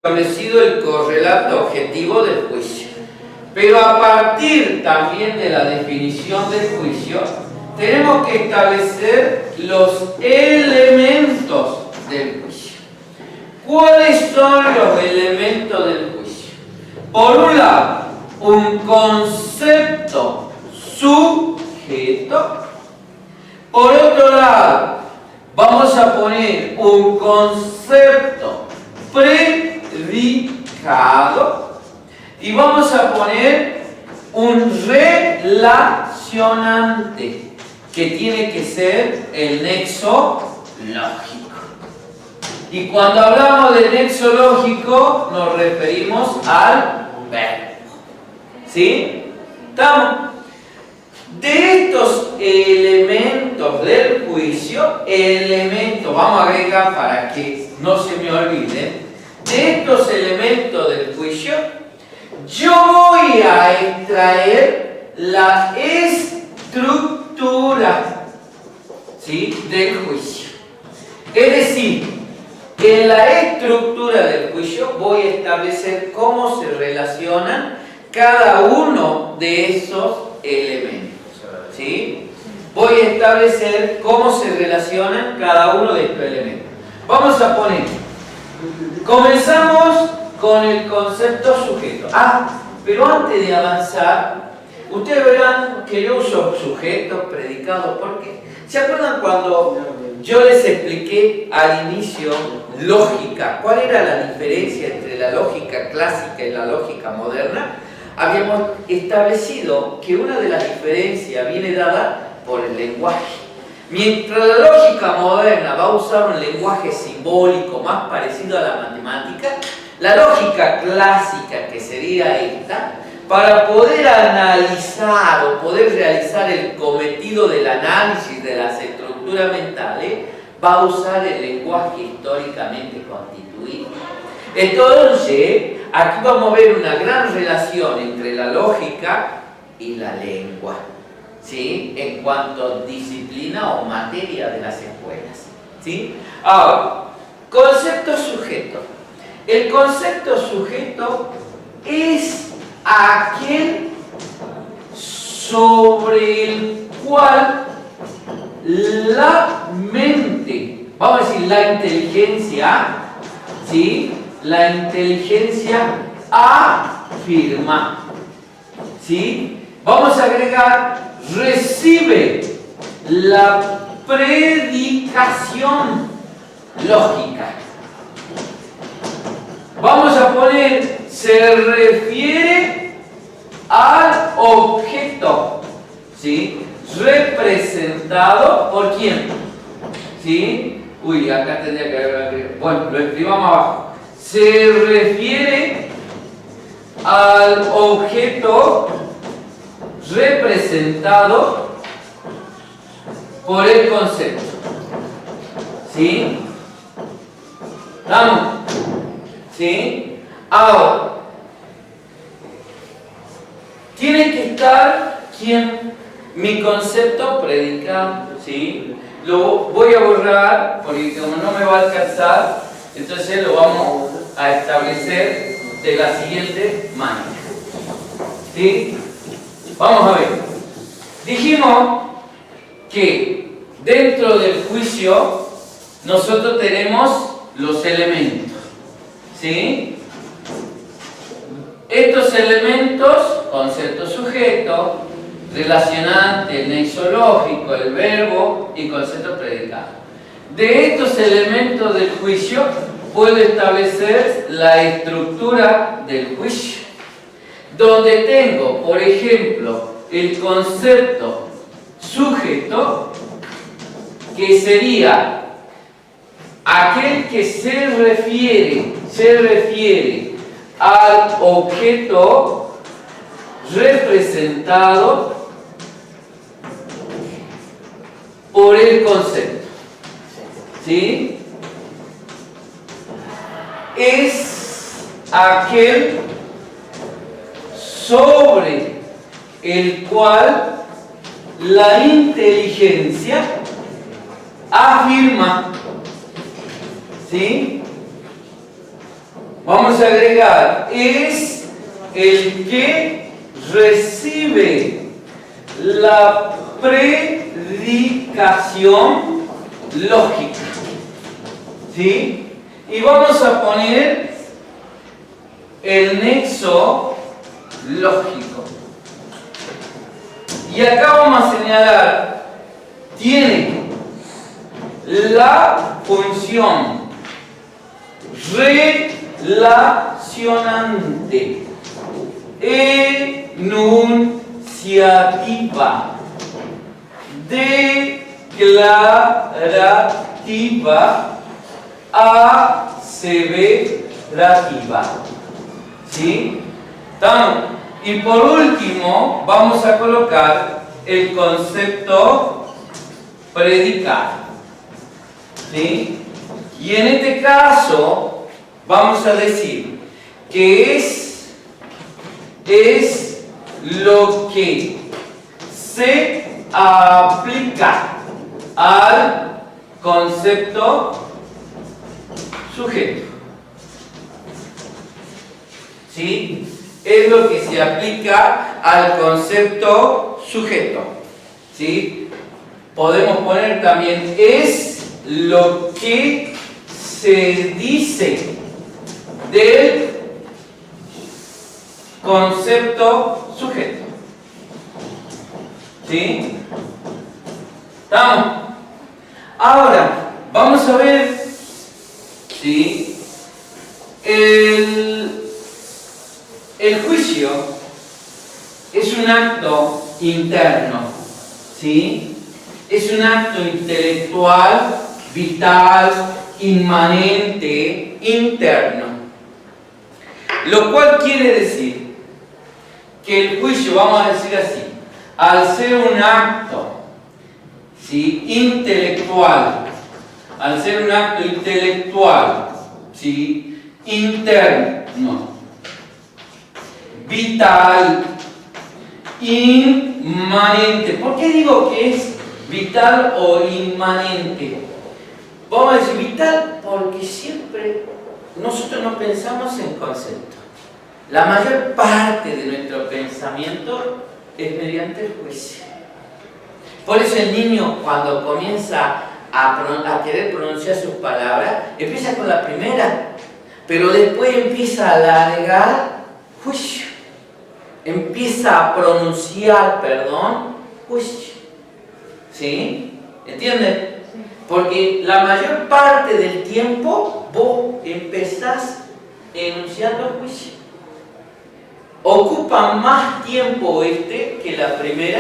establecido el correlato objetivo del juicio. Pero a partir también de la definición del juicio, tenemos que establecer los elementos del juicio. ¿Cuáles son los elementos del juicio? Por un lado, un concepto sujeto. Por otro lado, vamos a poner un concepto predicado y vamos a poner un relacionante que tiene que ser el nexo lógico. Y cuando hablamos de nexo lógico nos referimos al verbo. ¿Sí? ¿Estamos? De estos elementos del juicio, vamos a agregar para que no se me olviden, de estos elementos del juicio, yo voy a extraer la estructura, ¿sí?, del juicio. Es decir, en la estructura del juicio voy a establecer cómo se relacionan cada uno de esos elementos. ¿Sí? Voy a establecer cómo se relacionan cada uno de estos elementos. Vamos a poner, comenzamos con el concepto sujeto. Pero antes de avanzar, ustedes verán que yo uso sujetos, predicados, porque ¿se acuerdan cuando yo les expliqué al inicio lógica? ¿Cuál era la diferencia entre la lógica clásica y la lógica moderna? Habíamos establecido que una de las diferencias viene dada por el lenguaje. Mientras la lógica moderna va a usar un lenguaje simbólico más parecido a la matemática, la lógica clásica, que sería esta, para poder analizar o poder realizar el cometido del análisis de las estructuras mentales, va a usar el lenguaje históricamente constituido. Entonces, aquí vamos a ver una gran relación entre la lógica y la lengua, ¿sí?, en cuanto a disciplina o materia de las escuelas, ¿sí? Ahora, concepto sujeto. El concepto sujeto es aquel sobre el cual la mente, vamos a decir la inteligencia, ¿sí?, la inteligencia afirma, ¿sí? Vamos a agregar, recibe la predicación lógica. Vamos a poner, se refiere al objeto, ¿sí?, representado por quién, ¿sí? Uy, acá tendría que haber, bueno, lo escribamos abajo. Se refiere al objeto representado por el concepto. ¿Sí? ¿Estamos? ¿Sí? Ahora, tiene que estar ¿quién? Mi concepto predicado. ¿Sí? Lo voy a borrar porque como no me va a alcanzar, entonces lo vamos a establecer de la siguiente manera. ¿Sí? Vamos a ver. Dijimos que dentro del juicio nosotros tenemos los elementos. ¿Sí? Estos elementos, concepto sujeto, relacionante, el nexo lógico, el verbo y concepto predicado. De estos elementos del juicio puedo establecer la estructura del juicio, donde tengo, por ejemplo, el concepto sujeto, que sería aquel que se refiere al objeto representado por el concepto. ¿Sí? Es aquel sobre el cual la inteligencia afirma. ¿Sí? Vamos a agregar, es el que recibe la predicación lógica. ¿Sí? Y vamos a poner el nexo lógico. Y acá vamos a señalar, tiene la función relacionante enunciativa declarativa aseverativa. ¿Sí? Y por último vamos a colocar el concepto predicado. ¿Sí? Y en este caso vamos a decir que es lo que se aplica al concepto sujeto. ¿Sí? Es lo que se aplica al concepto sujeto. ¿Sí? Podemos poner también es lo que se dice del concepto sujeto. ¿Sí? ¿Estamos? Ahora, vamos a ver, ¿sí? El juicio es un acto interno, ¿sí? Es un acto intelectual, vital, inmanente, interno. Lo cual quiere decir que el juicio, vamos a decir así, al ser un acto, ¿sí? intelectual, ¿sí? interno, vital, inmanente. ¿Por qué digo que es vital o inmanente? Vamos a decir vital porque siempre nosotros no pensamos en conceptos. La mayor parte de nuestro pensamiento es mediante el juicio. Por eso el niño, cuando comienza a querer pronunciar sus palabras, empieza con la primera, pero después empieza a alargar juicio. Empieza a pronunciar, juicio. ¿Sí? ¿Entienden? Porque la mayor parte del tiempo vos empezás enunciando juicio. Ocupa más tiempo que la primera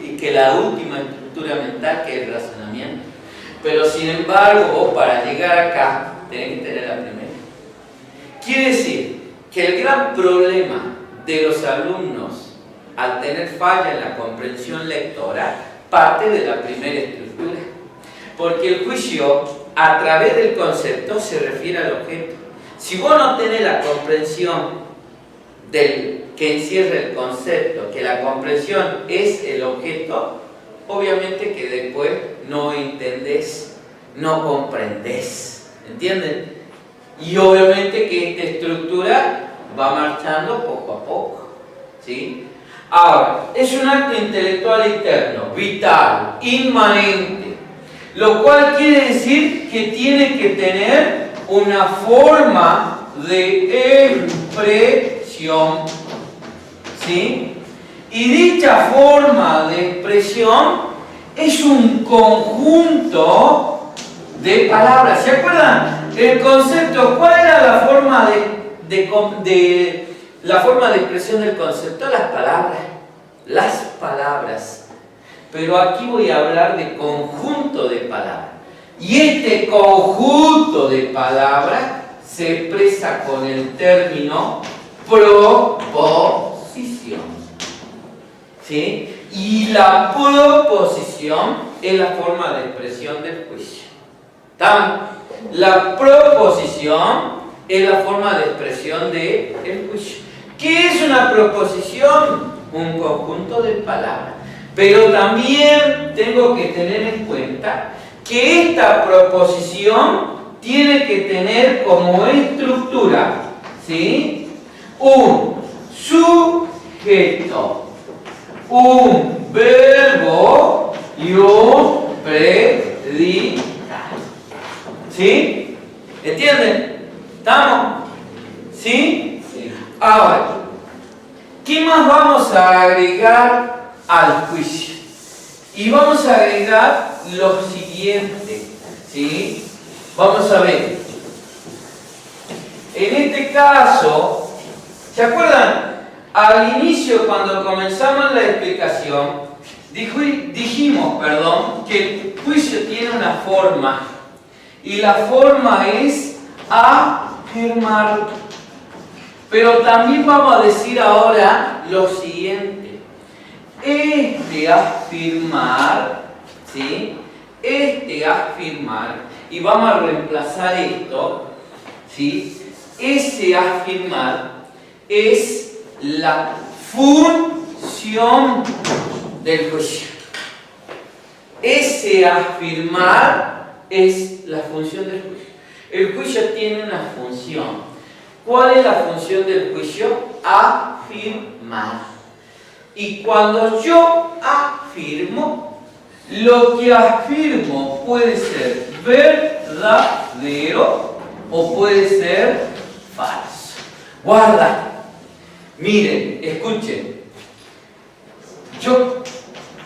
y que la última estructura mental, que es el razonamiento. Pero sin embargo, vos para llegar acá tenés que tener la primera. Quiere decir que el gran problema de los alumnos al tener falla en la comprensión lectora parte de la primera estructura. Porque el juicio, a través del concepto, se refiere al objeto. Si vos no tenés la comprensión que encierra el concepto, que la comprensión es el objeto, obviamente que después no entendés, no comprendés. ¿Entienden? Y obviamente que esta estructura va marchando poco a poco. ¿Sí? Ahora, es un acto intelectual interno, vital, inmanente, lo cual quiere decir que tiene que tener una forma de expresión. ¿Sí? Y dicha forma de expresión es un conjunto de palabras. ¿Se acuerdan? El concepto, ¿cuál era la forma la forma de expresión del concepto? Las palabras. Pero aquí voy a hablar de conjunto de palabras. Y este conjunto de palabras se expresa con el término proposición. ¿Sí? Y la proposición es la forma de expresión del juicio. La proposición es la forma de expresión del juicio. ¿Qué es una proposición? Un conjunto de palabras. Pero también tengo que tener en cuenta que esta proposición tiene que tener como estructura, ¿sí?, un sujeto, un verbo y un predicado. ¿Sí? ¿Entienden? ¿Estamos? ¿Sí? Sí. Ahora, ¿qué más vamos a agregar al juicio? Y vamos a agregar lo siguiente, ¿sí? Vamos a ver. En este caso, ¿se acuerdan? Al inicio, cuando comenzamos la explicación, dijimos, que el juicio tiene una forma. Y la forma es afirmar. Pero también vamos a decir ahora lo siguiente. Este afirmar, ¿sí? Este afirmar, y vamos a reemplazar esto, ¿sí? Ese afirmar es la función del juicio. Ese afirmar es la función del juicio. El juicio tiene una función. ¿Cuál es la función del juicio? Afirmar. Y cuando yo afirmo, lo que afirmo puede ser verdadero o puede ser falso. Guarda. Miren, escuchen. Yo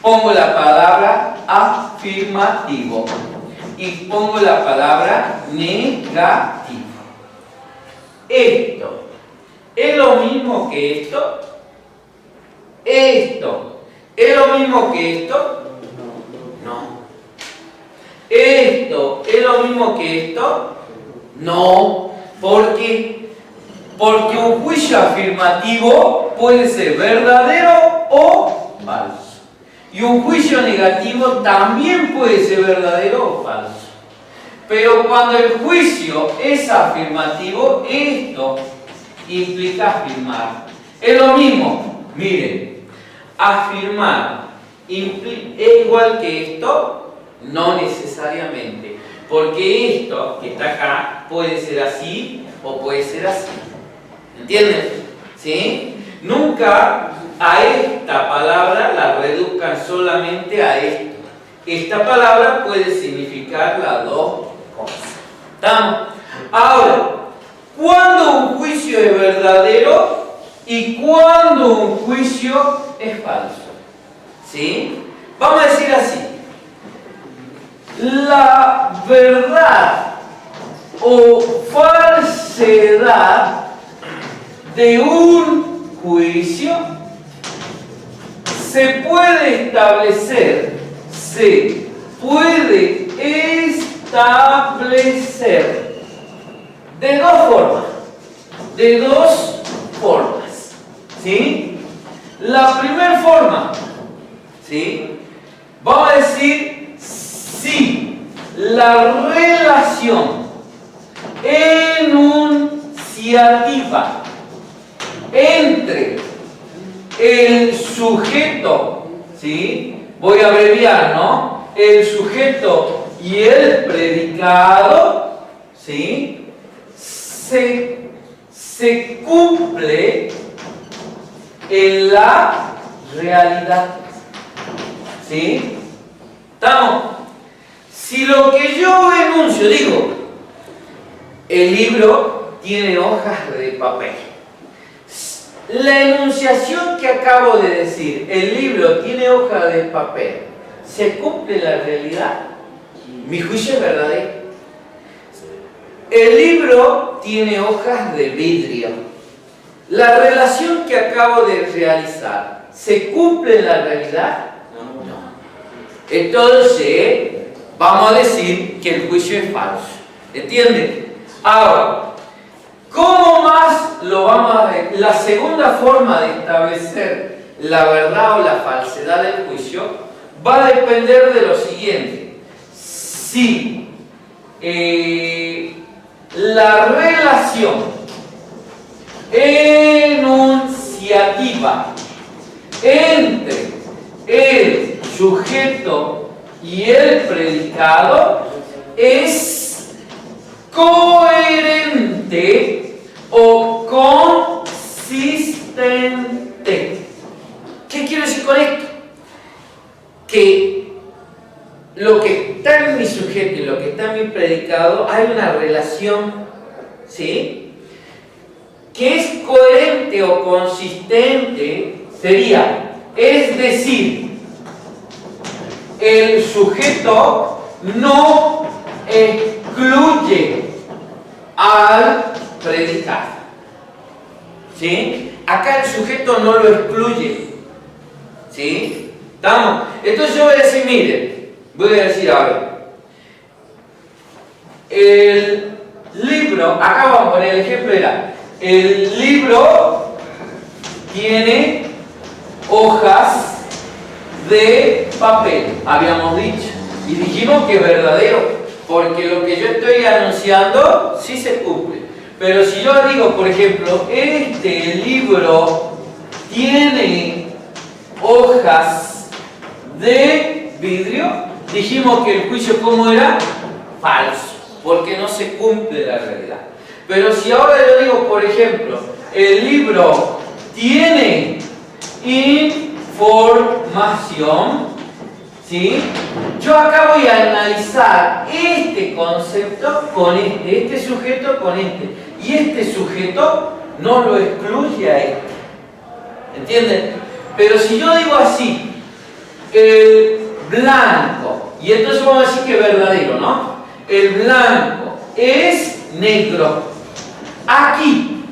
pongo la palabra afirmativo y pongo la palabra negativo. Esto es lo mismo que esto. Esto es lo mismo que esto. No. Esto es lo mismo que esto. No. ¿Por qué? Porque un juicio afirmativo puede ser verdadero o falso. Y un juicio negativo también puede ser verdadero o falso. Pero cuando el juicio es afirmativo, esto implica afirmar. Es lo mismo. Miren, afirmar es igual que esto, no necesariamente. Porque esto que está acá puede ser así o puede ser así. ¿Entienden? ¿Sí? Nunca a esta palabra la reduzcan solamente a esto. Esta palabra puede significar las dos cosas. ¿Estamos? Ahora, ¿cuándo un juicio es verdadero y cuándo un juicio es falso? ¿Sí? Vamos a decir así. La verdad o falsedad de un juicio se puede establecer de dos formas, ¿sí? La primera forma, ¿sí? Vamos a decir si la relación enunciativa entre el sujeto, ¿sí? Voy a abreviar, ¿no? El sujeto y el predicado, ¿sí? Se cumple en la realidad, ¿sí? ¿Estamos? Si lo que yo enuncio, digo, el libro tiene hojas de papel. La enunciación que acabo de decir, el libro tiene hojas de papel, ¿se cumple la realidad? Mi juicio es verdadero. El libro tiene hojas de vidrio. La relación que acabo de realizar, ¿se cumple en la realidad? No. Entonces, vamos a decir que el juicio es falso. ¿Entienden? Ahora, ¿cómo más lo vamos a ver? La segunda forma de establecer la verdad o la falsedad del juicio va a depender de lo siguiente. Si la relación enunciativa entre el sujeto y el predicado es coherente o consistente. ¿Qué quiero decir con esto? Que lo que está en mi sujeto y lo que está en mi predicado hay una relación, ¿sí? Que es coherente o consistente sería, es decir, el sujeto no excluye al predicado, ¿sí? Acá el sujeto no lo excluye, ¿sí? ¿Estamos? Entonces yo voy a decir, miren, voy a decir, a ver, el libro, acá vamos a poner el ejemplo, era, el libro tiene hojas de papel, habíamos dicho, y dijimos que es verdadero, porque lo que yo estoy anunciando sí se cumple. Pero si yo digo, por ejemplo, este libro tiene hojas de vidrio, dijimos que el juicio, ¿cómo era? Falso, porque no se cumple la realidad. Pero si ahora yo digo, por ejemplo, el libro tiene información, ¿sí? Yo acá voy a analizar este concepto con este sujeto con este, y este sujeto no lo excluye a este. ¿Entienden? Pero si yo digo así, el blanco, y entonces vamos a decir que es verdadero, ¿no? El blanco es negro. Aquí,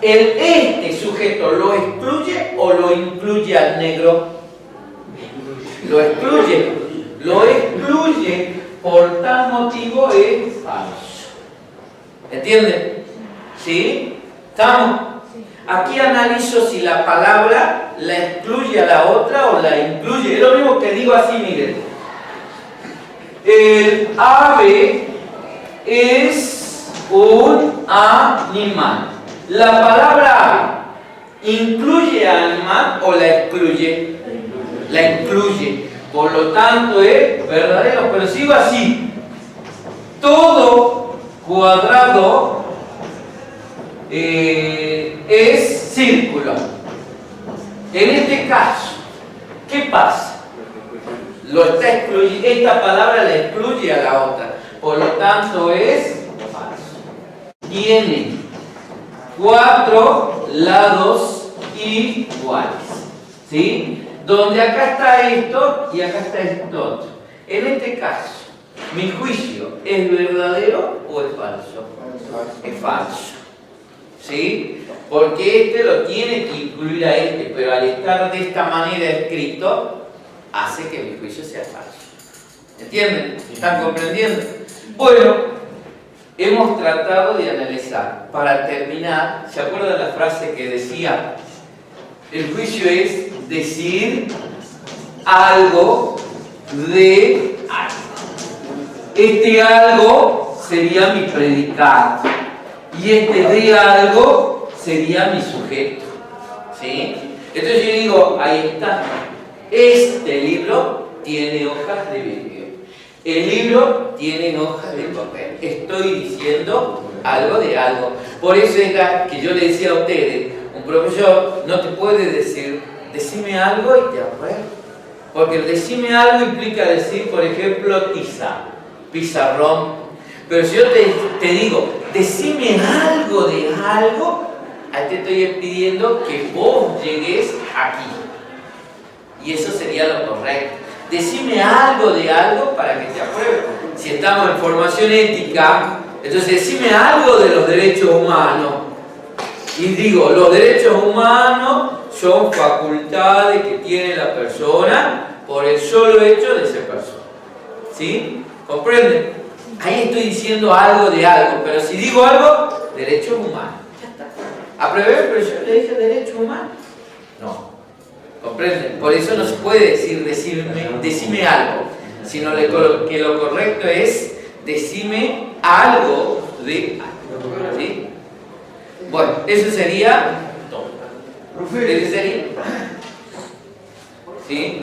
este sujeto lo excluye o lo incluye al negro. Lo excluye. Lo excluye, por tal motivo es falso. ¿Entienden? ¿Sí? ¿Estamos? Aquí analizo si la palabra la excluye a la otra o la incluye. Es lo mismo que digo así, miren. El ave es un animal. ¿La palabra ave incluye al animal o la excluye? La incluye. Por lo tanto es verdadero. Pero sigo así. Todo cuadrado es círculo. En este caso, ¿qué pasa? Lo está excluyendo, esta palabra la excluye a la otra. Por lo tanto es falso. Tiene 4 lados iguales, ¿sí? Donde acá está esto y acá está esto otro. En este caso, ¿mi juicio es verdadero o es falso? Es falso, ¿sí? Porque este lo tiene que incluir a este, pero al estar de esta manera escrito, hace que mi juicio sea falso. ¿Entienden? ¿Están comprendiendo? Bueno, hemos tratado de analizar. Para terminar, ¿se acuerdan la frase que decía? El juicio es decir algo de algo. Este algo sería mi predicado. Y este de algo sería mi sujeto. ¿Sí? Entonces yo digo, ahí está. Este libro tiene hojas de vidrio. El libro tiene hojas de papel. Estoy diciendo algo de algo. Por eso es que yo le decía a ustedes, un profesor no te puede decir, decime algo y te apruebo. Porque el decime algo implica decir, por ejemplo, tiza, pizarrón. Pero si yo te digo, decime algo de algo, ahí te estoy pidiendo que vos llegues aquí. Y eso sería lo correcto. Decime algo de algo para que te apruebe. Si estamos en formación ética, entonces decime algo de los derechos humanos. Y digo, los derechos humanos son facultades que tiene la persona por el solo hecho de ser persona. ¿Sí? ¿Comprenden? Ahí estoy diciendo algo de algo, pero si digo algo, derechos humanos. Ya está. ¿Aprobé? Pero yo le dije derechos humanos. No. ¿Comprenden? Por eso no se puede decir decime algo, sino que lo correcto es decime algo de algo. ¿Sí? Bueno, eso sería todo. ¿Eso sería? ¿Sí?